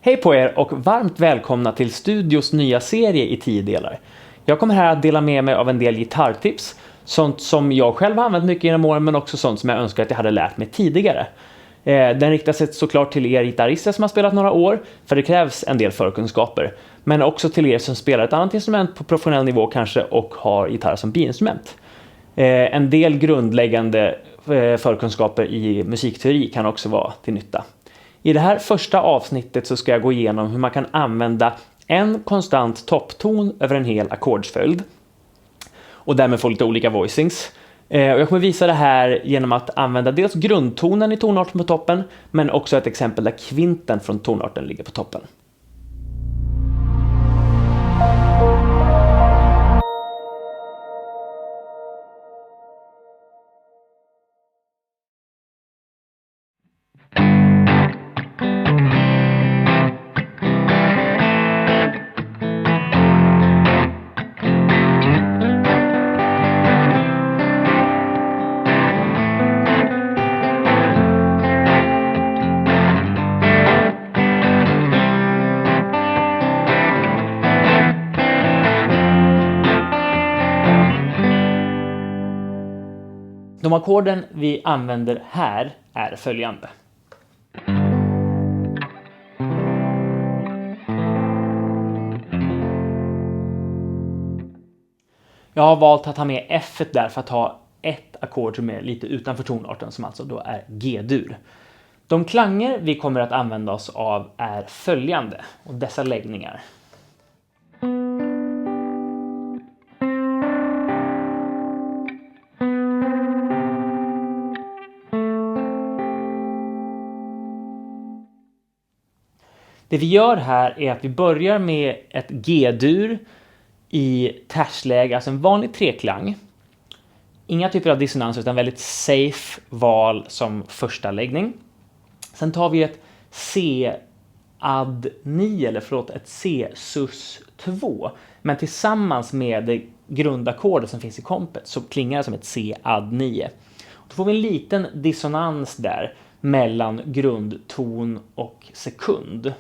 Hej på er och varmt välkomna till Studios nya serie i 10 delar. Jag kommer här att dela med mig av en del gitarrtips, sånt som jag själv har använt mycket genom åren men också sånt som jag önskar att jag hade lärt mig tidigare. Den riktar sig såklart till er gitarrister som har spelat några år, för det krävs en del förkunskaper. Men också till er som spelar ett annat instrument på professionell nivå kanske och har gitarr som biinstrument. En del grundläggande förkunskaper i musikteori kan också vara till nytta. I det här första avsnittet så ska jag gå igenom hur man kan använda en konstant toppton över en hel ackordsföljd. Och därmed få lite olika voicings. Och jag kommer visa det här genom att använda dels grundtonen i tonarten på toppen, men också ett exempel där kvinten från tonarten ligger på toppen. De ackorden vi använder här är följande. Jag har valt att ha med F där för att ha ett ackord som är lite utanför tonarten, som alltså då är G-dur. De klanger vi kommer att använda oss av är följande, och dessa läggningar. Det vi gör här är att vi börjar med ett G-dur i tersläge, alltså en vanlig treklang. Inga typer av dissonans utan väldigt safe val som första läggning. Sen tar vi ett C-Add-9, ett C-Sus-2. Men tillsammans med det grundackordet som finns i kompet så klingar det som ett C-Add-9. Då får vi en liten dissonans där mellan grundton och sekund.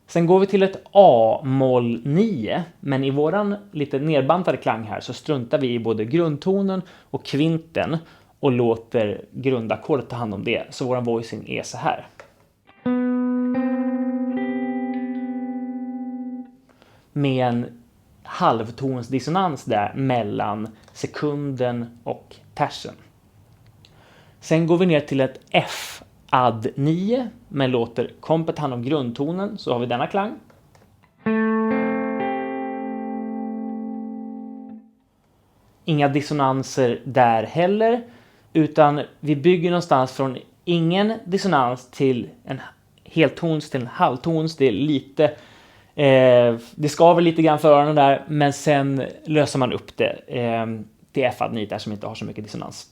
Sen går vi till ett A-moll 9, men i våran lite nedbantade klang här så struntar vi i både grundtonen och kvinten och låter grundackordet ta hand om det. Så våran voicing är så här. Med en halvtonsdissonans där mellan sekunden och tersen. Sen går vi ner till ett F-Add-9 men låter kompet hand om grundtonen, så har vi denna klang. Inga dissonanser där heller, utan vi bygger någonstans från ingen dissonans till en heltons till en halvtons. Det är lite det skaver lite grann för öronen där, men sen löser man upp det till F-Add-9 där som inte har så mycket dissonans.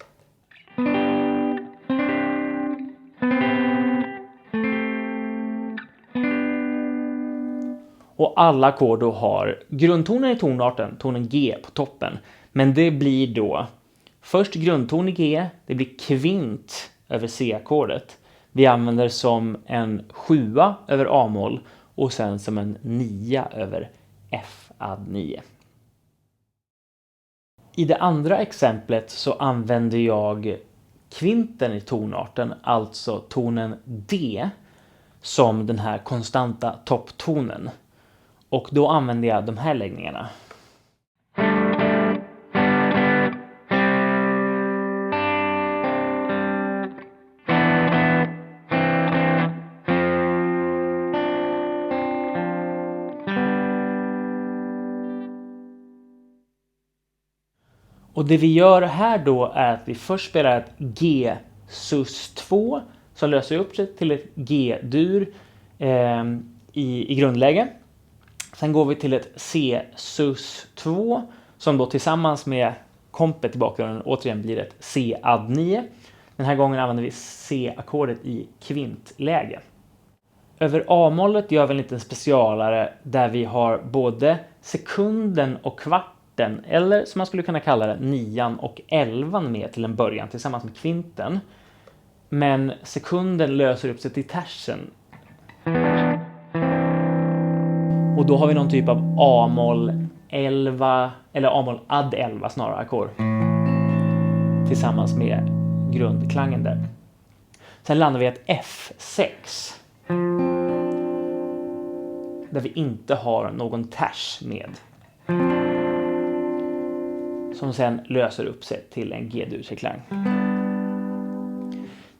Och alla ackord då har grundtonen i tonarten, tonen G på toppen. Men det blir då först grundton i G, det blir kvint över C-ackordet. Vi använder som en 7 över A-moll och sen som en 9 över F-Add-9. I det andra exemplet så använder jag kvinten i tonarten, alltså tonen D, som den här konstanta topptonen. Och då använder jag de här läggningarna. Och det vi gör här då är att vi först spelar ett G-Sus-2 som löser upp sig till ett G-dur i grundläge. Sen går vi till ett C-Sus-2 som då tillsammans med kompet i bakgrunden återigen blir ett C-Add-9. Den här gången använder vi C-ackordet i kvintläge. Över A-mollet gör vi en liten specialare där vi har både sekunden och kvarten, eller som man skulle kunna kalla det 9 och 11 med till en början tillsammans med kvinten. Men sekunden löser upp sig till tersen. Och då har vi någon typ av A-moll 11, eller A-moll add 11 snarare, ackord. Tillsammans med grundklangen där. Sen landar vi ett F6. Där vi inte har någon ters med. Som sen löser upp sig till en G-dur-klang.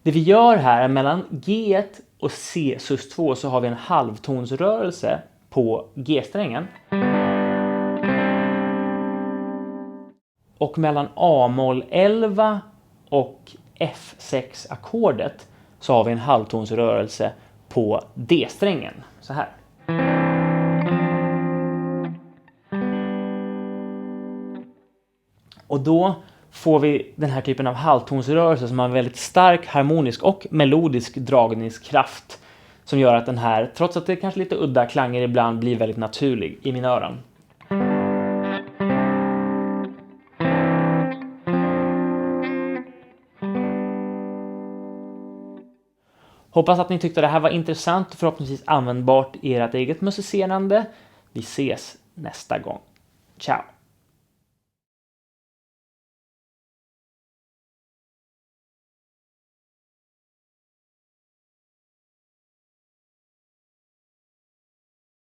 Det vi gör här är mellan G1 och C sus2 så har vi en halvtonsrörelse på G-strängen. Och mellan A-moll 11 och F6-ackordet så har vi en halvtonsrörelse på D-strängen. Så här. Och då får vi den här typen av halvtonsrörelse som har en väldigt stark harmonisk och melodisk dragningskraft som gör att den här, trots att det kanske lite udda klanger ibland, blir väldigt naturlig i mina öron. Hoppas att ni tyckte det här var intressant och förhoppningsvis användbart i ert eget musicerande. Vi ses nästa gång. Ciao!